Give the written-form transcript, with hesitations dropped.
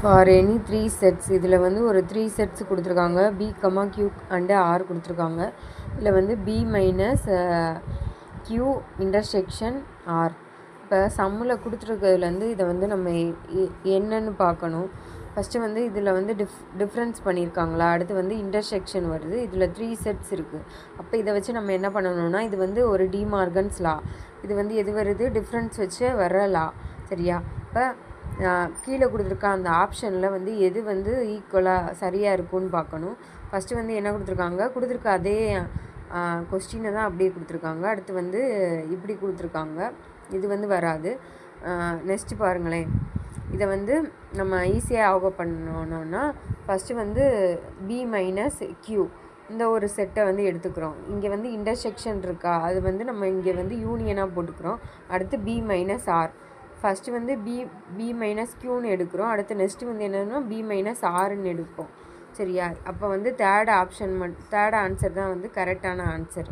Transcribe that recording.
For any 3 sets இதில் வந்து ஒரு 3 செட்ஸ் கொடுத்துருக்காங்க. P comma Q and R கொடுத்துருக்காங்க. இதில் வந்து P minus Q intersection R. இப்போ சம்மில் கொடுத்துருக்கிறதுலேருந்து இதை வந்து நம்ம என்னன்னு பார்க்கணும். ஃபஸ்ட்டு வந்து இதில் வந்து டிஃப்ரென்ஸ் பண்ணியிருக்காங்களா, அடுத்து வந்து இன்டர்செக்ஷன் வருது. இதில் 3 செட்ஸ் இருக்குது. அப்போ இதை வச்சு நம்ம என்ன பண்ணணும்னா, இது வந்து ஒரு டிமார்கன்ஸ் லா. இது வந்து எது வருது, டிஃப்ரென்ஸ் வச்சு வர லா. சரியா? இப்போ கீழே கொடுத்துருக்க அந்த ஆப்ஷனில் வந்து எது வந்து ஈக்குவலாக சரியாக இருக்கும்னு பார்க்கணும். ஃபஸ்ட்டு வந்து என்ன கொடுத்துருக்க அதே கொஸ்டினை தான் அப்படியே கொடுத்துருக்காங்க. அடுத்து வந்து இப்படி கொடுத்துருக்காங்க. இது வந்து வராது. நெக்ஸ்ட்டு பாருங்களேன். இதை வந்து நம்ம ஈஸியாக ஆக பண்ணணுன்னா ஃபஸ்ட்டு வந்து பி மைனஸ் கியூ இந்த ஒரு செட்டை வந்து எடுத்துக்கிறோம். இங்கே வந்து இன்டர்செக்ஷன் இருக்கா, அது வந்து நம்ம இங்கே வந்து யூனியனாக போட்டுக்கிறோம். அடுத்து பி மைனஸ் ஆர். ஃபஸ்ட்டு வந்து பி மைனஸ் கியூன்னு எடுக்கிறோம். அடுத்து நெக்ஸ்ட்டு வந்து என்னென்னா பி மைனஸ் ஆர்ன்னு எடுப்போம். சரியா? அப்போ வந்து தேர்ட் ஆன்சர் தான் வந்து கரெக்டான ஆன்சர்.